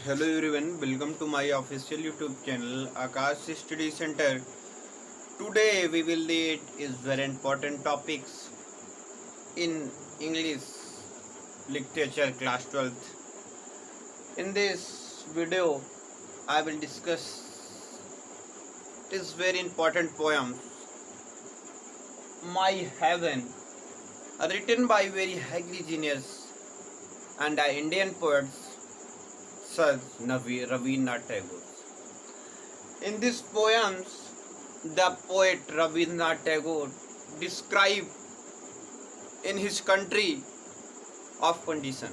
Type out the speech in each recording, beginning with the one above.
Hello everyone, welcome to my official YouTube channel Akash Study Center. Today we will read is very important topics in English literature class 12th. In this video I will discuss this very important poem My Heaven, written by very highly genius and Indian poets Sir Rabindranath Tagore. In these poems, the poet Rabindranath Tagore described in his country of condition.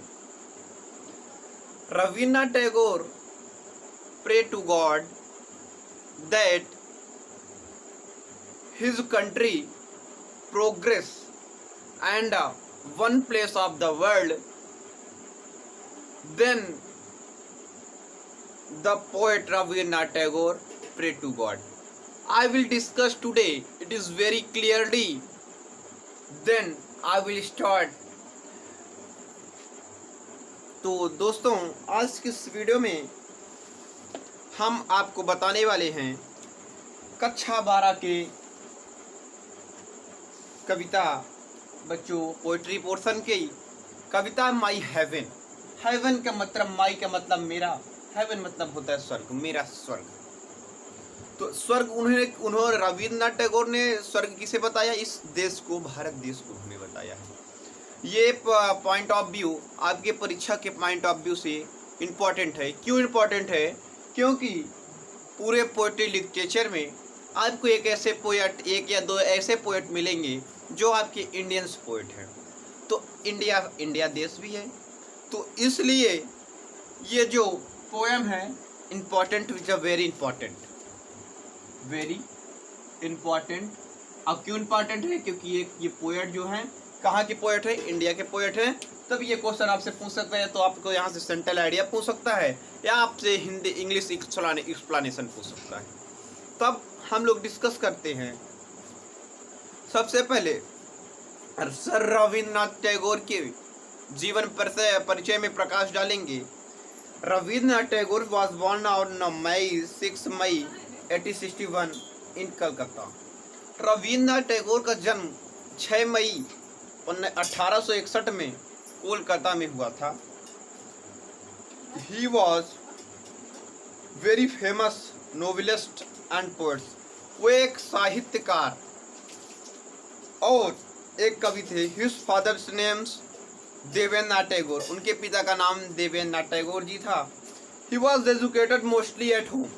Rabindranath Tagore prayed to God that his country progress and one place of the world. Then the poet Rabindranath Tagore prayed to God. I will discuss today. It is very clearly. Then I will start. तो दोस्तों आज की इस video में हम आपको बताने वाले हैं कक्षा 12 के कविता बच्चों पोइट्री पोर्शन की कविता माई हेवन। हेवन का मतलब माई का मतलब मेरा, हेवन मतलब होता है स्वर्ग, मेरा स्वर्ग। तो स्वर्ग उन्होंने रविन्द्रनाथ टैगोर ने स्वर्ग किसे बताया? इस देश को, भारत देश को उन्होंने बताया है। ये पॉइंट ऑफ व्यू आपके परीक्षा के पॉइंट ऑफ व्यू से इम्पोर्टेंट है। क्यों इम्पोर्टेंट है? क्योंकि पूरे पोएट्री लिटरेचर में आपको एक या दो ऐसे पोएट मिलेंगे जो आपके इंडियंस पोएट हैं। तो इंडिया देश भी है, तो इसलिए ये जो पोएम है इम्पॉर्टेंट, वेरी इम्पॉर्टेंट। अब क्यों इम्पॉर्टेंट है? क्योंकि ये पोएट जो हैं कहाँ के पोएट है? इंडिया के पोएट हैं। तब ये क्वेश्चन आपसे पूछ सकते हैं, तो आपको यहाँ से सेंट्रल आइडिया पूछ सकता है या आपसे हिंदी इंग्लिश एक्सप्लेनेशन पूछ सकता है। तब हम लोग डिस्कस करते हैं। सबसे पहले सर रविन्द्रनाथ टैगोर के जीवन परिचय में प्रकाश डालेंगे। Rabindranath Tagore was born on 6 May 1861 in Calcutta. Rabindranath Tagore का जन्म 6 मई 1861 में कोलकाता में हुआ था। He was very famous novelist and poet. वो एक साहित्यकार और एक कवि थे। His father's names Debendranath Tagore, उनके पिता का नाम देवेंद्रनाथ टैगोर जी था। He was educated mostly at home.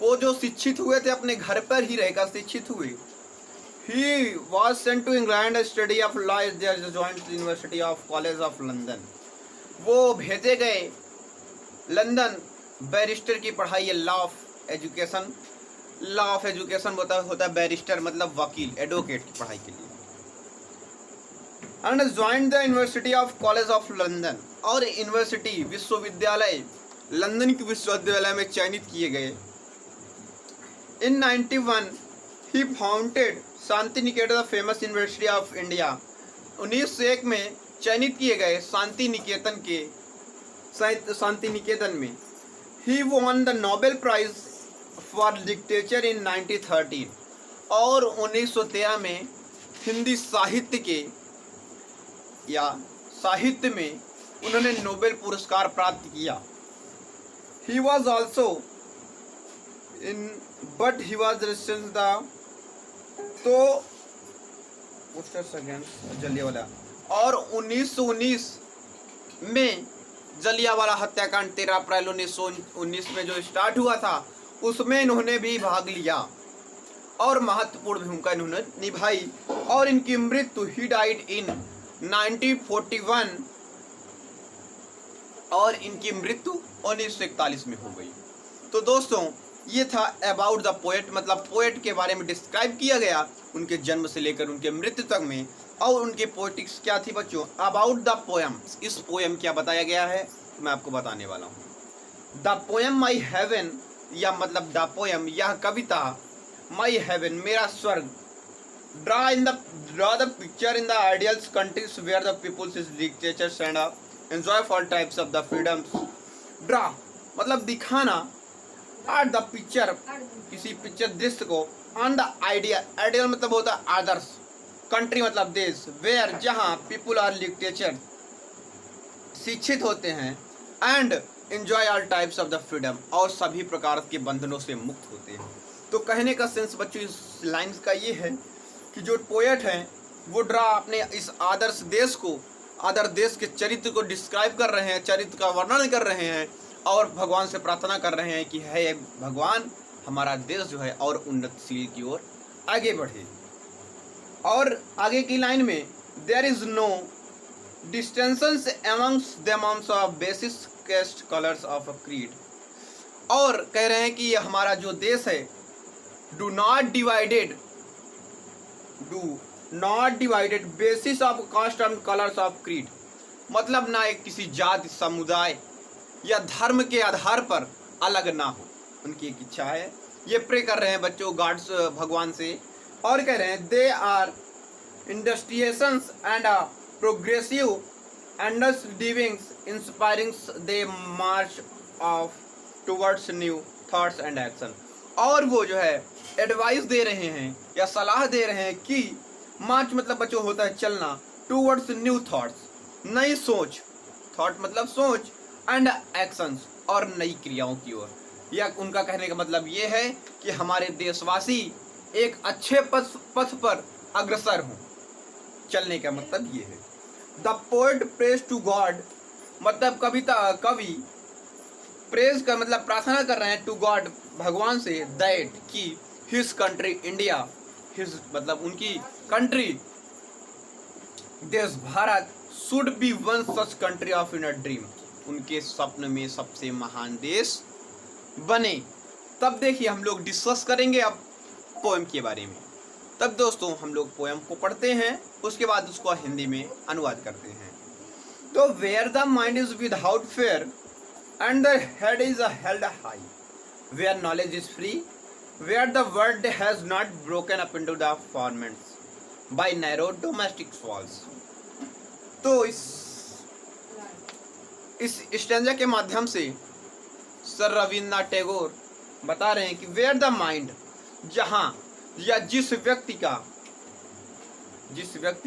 वो जो शिक्षित हुए थे अपने घर पर ही रहकर शिक्षित हुए। He was sent to England to study of law at the joint University of College of London. वो भेजे गए लंदन बैरिस्टर की पढ़ाई, लॉ ऑफ एजुकेशन होता है बैरिस्टर मतलब वकील, एडवोकेट की पढ़ाई के लिए। and joined the University of College of London, और यूनिवर्सिटी विश्वविद्यालय लंदन की विश्वविद्यालय में चयनित किए गए। In 91 he founded Shanti Niketan, famous university of India. 1901 में चयनित किए गए शांति निकेतन में। He won the Nobel Prize for Literature in 1913, और 1913 में हिंदी साहित्य में उन्होंने नोबेल पुरस्कार प्राप्त किया। He was also but he was resistant तो जलियांवाला, और 1919 में जलियांवाला हत्याकांड 13 अप्रैल 1919 में जो स्टार्ट हुआ था उसमें इन्होंने भी भाग लिया और महत्वपूर्ण भूमिका इन्होंने निभाई। और इनकी मृत्यु, ही डाइड इन 1941, और इनकी मृत्यु 1941 में हो गई। तो दोस्तों ये था अबाउट द पोएट, मतलब पोएट के बारे में डिस्क्राइब किया गया उनके जन्म से लेकर उनके मृत्यु तक में। और उनके पोएटिक्स क्या थी बच्चों? अबाउट द पोएम, इस पोएम क्या बताया गया है मैं आपको बताने वाला हूँ। द पोएम माई हेवन, या मतलब द पोएम, यह कविता माई हेवन मेरा स्वर्ग, draw the picture in the ideal countries where the people's is literature and enjoy all types of the freedoms. Draw मतलब दिखाना, आर्ट द पिक्चर किसी picture दृश्य को, ऑन द आइडिया, आइडियल मतलब होता है आदर्श, कंट्री मतलब देश, वेयर जहाँ पीपुल आर लिटरेचर शिक्षित होते हैं, and enjoy all types of the freedom और सभी प्रकार के बंधनों से मुक्त होते हैं। तो कहने का सेंस बच्चों इस लाइन्स का ये है कि जो पोएट हैं वो अपने इस आदर्श देश को, आदर्श देश के चरित्र को डिस्क्राइब कर रहे हैं, चरित्र का वर्णन कर रहे हैं और भगवान से प्रार्थना कर रहे हैं कि है भगवान हमारा देश जो है और उन्नतिशील की ओर आगे बढ़े। और आगे की लाइन में there is no distinctions amongst the amounts of basis caste colours of a creed, और कह रहे हैं कि ये हमारा जो देश है do not divided basis of caste and colours of creed, मतलब ना एक किसी जाति समुदाय या धर्म के आधार पर अलग ना हो, उनकी एक इच्छा है। ये प्रे कर रहे हैं बच्चों गॉड्स भगवान से, और कह रहे हैं they are industrious and progressive understandings inspiring they march of towards new thoughts and action, और वो जो है एडवाइस दे रहे हैं या सलाह दे रहे हैं कि मार्च मतलब बच्चों होता है चलना, टुवर्ड्स न्यू थॉट्स नई सोच, थॉट मतलब सोच, एंड एक्शंस और नई क्रियाओं की ओर। या उनका कहने का मतलब ये है कि हमारे देशवासी एक अच्छे पथ पर अग्रसर हों, चलने का मतलब ये है। The poet praise to God, मतलब कवि प्रेज का मतलब प्रार्थना कर रहे हैं टू गॉड भगवान से, दैट कि हिज कंट्री इंडिया, हिज मतलब उनकी कंट्री देश Bharat should be one such country of in a dream, उनके स्वप्न में सबसे महान देश बने। तब देखिए हम लोग डिस्कस करेंगे अब पोएम के बारे में। तब दोस्तों हम लोग पोएम को पढ़ते हैं, उसके बाद उसको हिंदी में अनुवाद करते हैं। तो where the mind is without fear and the head is held high, where knowledge is free, where the world has not broken up into the formats by narrow domestic walls. तो इस स्टैंजा के माध्यम से sir Rabindranath Tagore बता रहे हैं कि where the mind, जहां या जिस व्यक्ति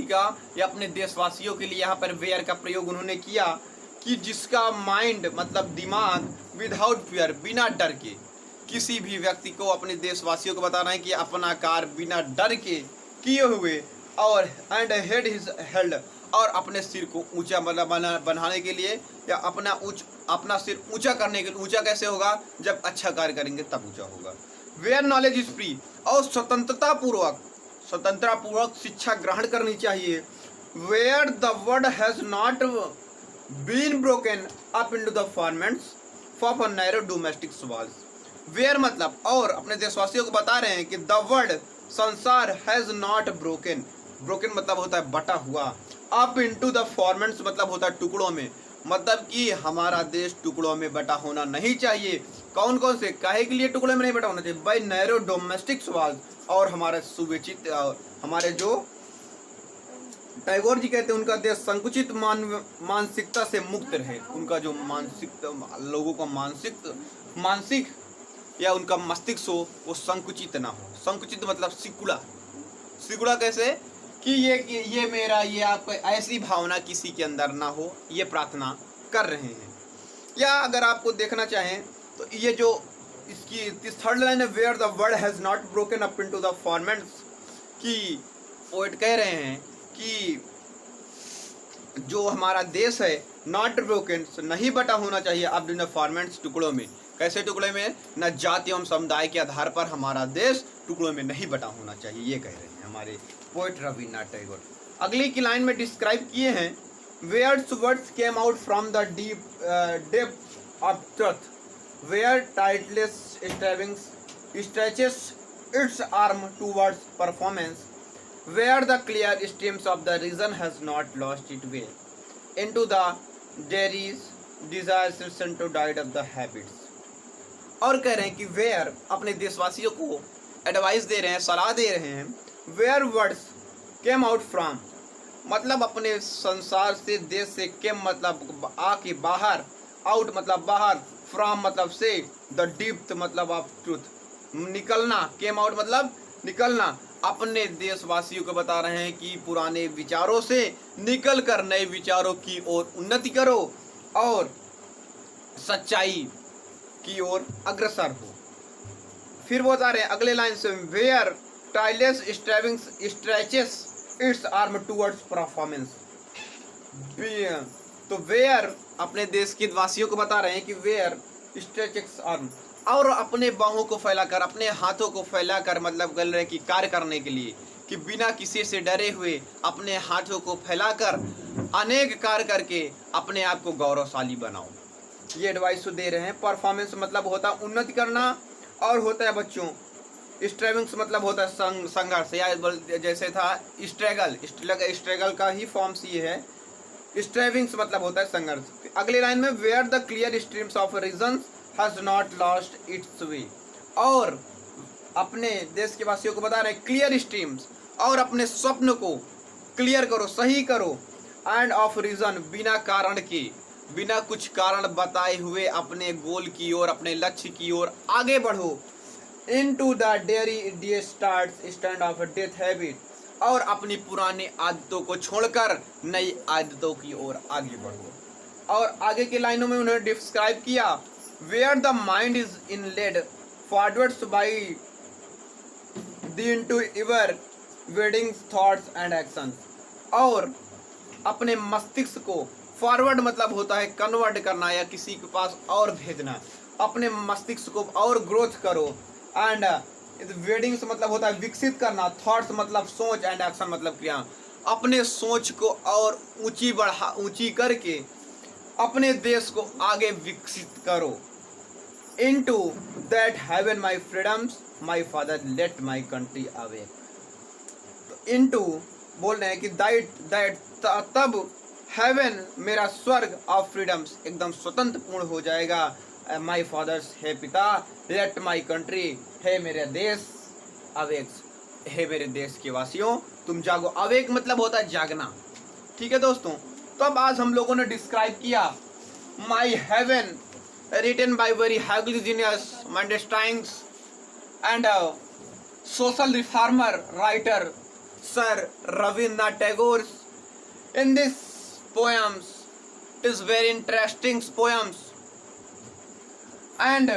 का या अपने देशवासियों के लिए यहाँ पर वेयर का प्रयोग उन्होंने किया कि जिसका माइंड मतलब दिमाग विदाउट फियर, बिना डर के, किसी भी व्यक्ति को अपने देशवासियों को बता रहे हैं कि अपना कार्य बिना डर के किए हुए, और एंड हेड इज हेल्ड, और अपने सिर को ऊंचा मतलब बनाने के लिए या अपना सिर ऊंचा करने के लिए, ऊंचा कैसे होगा जब अच्छा कार्य करेंगे तब ऊंचा होगा। वेयर नॉलेज इज फ्री, और स्वतंत्रता पूर्वक शिक्षा ग्रहण करनी चाहिए। Where the word has not been broken up into the formats of a narrow domestic walls, where मतलब और अपने देशवासियों को बता रहे हैं कि द वर्ल्ड संसार हैज नॉट ब्रोकन, ब्रोकन मतलब होता है बटा हुआ, अप इनटू द फॉर्मेट्स मतलब होता है टुकड़ों में, मतलब कि हमारा देश टुकड़ों में बटा होना नहीं चाहिए। कौन कौन से काहे के लिए टुकड़े में नहीं बटा होना चाहिए? बाय नैरो डोमेस्टिक वॉल्स, और हमारे सुविचित हमारे जो टैगोर जी कहते हैं उनका देश संकुचित मानसिकता से मुक्त रहे, उनका जो लोगों का मानसिक या उनका मस्तिष्क हो वो संकुचित ना हो। संकुचित मतलब सिकुड़ा कैसे कि ये मेरा, ये आपका, ऐसी भावना किसी के अंदर ना हो, ये प्रार्थना कर रहे हैं। या अगर आपको देखना चाहें तो ये जो इसकी थर्ड लाइन है, where the world has not broken up into the formats, कि पोएट कह रहे हैं कि जो हमारा देश है नॉट ब्रोकन, नहीं बटा होना चाहिए अब इन फॉर्मेट्स, टुकड़ों में। कैसे टुकड़े में? न जाति एवं समुदाय के आधार पर हमारा देश टुकड़ों में नहीं बटा होना चाहिए, ये कह रहे हैं हमारे पोएट रविन्द्रनाथ टैगोर। अगली की लाइन में डिस्क्राइब किए हैं, where's words came out from the depth of truth, where tireless strivings stretches its arm towards performance, where the clear streams of the reason has not lost it way into the dreary desires to died of the habits. और कह रहे हैं कि where अपने देशवासियों को advice दे रहे हैं, सलाह दे रहे हैं, where words came out from मतलब अपने संसार से, देश से, केम मतलब आके बाहर, आउट मतलब बाहर, फ्रॉम मतलब से, द डीप मतलब ऑफ ट्रूथ, निकलना, केम आउट मतलब निकलना। अपने देशवासियों को बता रहे हैं कि पुराने विचारों से निकल कर नए विचारों की ओर उन्नति करो और सच्चाई की ओर अग्रसर हो। फिर वो बता रहे हैं अगले लाइन से, where tireless stretches its arm towards performance. तो वेयर अपने देश के वासियों को बता रहे हैं कि वेयर स्ट्रेचेस आर्म, और अपने बाहों को फैलाकर, अपने हाथों को फैलाकर मतलब कर रहे हैं कि कार्य करने के लिए, कि बिना किसी से डरे हुए अपने हाथों को फैलाकर अनेक कार्य करके अपने आप को गौरवशाली बनाओ। ये एडवाइस तो दे रहे हैं। परफॉर्मेंस मतलब होता है उन्नति करना, और होता है बच्चों स्ट्रगल्स मतलब होता है संघर्ष, या जैसे था स्ट्रगल का ही फॉर्म्स ये है। स्ट्रेविंग्स मतलब होता है संघर्ष। अगले लाइन में, where the clear streams of reason has not lost its way, और अपने देश के वासियों को बता रहे हैं क्लियर स्ट्रीम्स, और अपने स्वप्न को क्लियर करो, सही करो, एंड ऑफ रीजन, बिना कारण के, बिना कुछ कारण बताए हुए अपने गोल की ओर, अपने लक्ष्य की ओर आगे बढ़ो। Into the dairy stand of death habit, और अपनी पुरानी आदतों को छोड़कर नई आदतों की ओर आगे बढ़ो। और आगे के लाइनों में उन्होंने डिस्क्राइब किया, where the mind is in led forwards by the into ever widening thoughts and actions, और अपने मस्तिष्क को, फॉरवर्ड मतलब होता है कन्वर्ट करना या किसी के पास और भेजना, अपने मस्तिष्क को और ग्रोथ करो, एंड वेडिंग्स मतलब होता है विकसित करना, थॉट्स मतलब सोच, एंड एक्शन मतलब क्रिया, अपने सोच को और ऊंची करके अपने देश को आगे विकसित करो। Into that heaven my freedoms my father let my country away. Into बोल रहे हैं कि दैट तब हेवन मेरा स्वर्ग ऑफ फ्रीडम्स एकदम स्वतंत्र पूर्ण हो जाएगा। माई फादर्स, हे पिता, लेट माई कंट्री, हे मेरे देश, अवेक्स, हे मेरे देश के वासियों तुम जागो। अवेक मतलब होता है जागना। ठीक है दोस्तों, तो अब आज हम लोगों ने डिस्क्राइब किया my heaven written by very highly genius मैंडेस्टाइन्स and social reformer writer Sir Rabindranath Tagore. In this poems, it is very interesting poems, and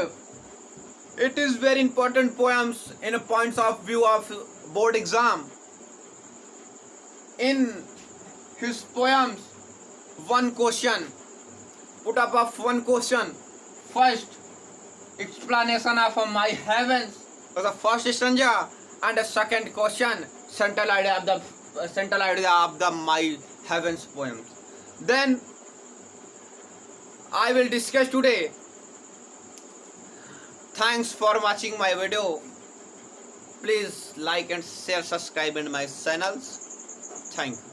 it is very important poems in a points of view of board exam. In his poems, one question, put up of one question. First, explanation of my heavens was the first stanza, and the second question, central idea of the my heavens poems. Then I will discuss today. Thanks for watching my video. Please like and share, subscribe in my channels. Thank you.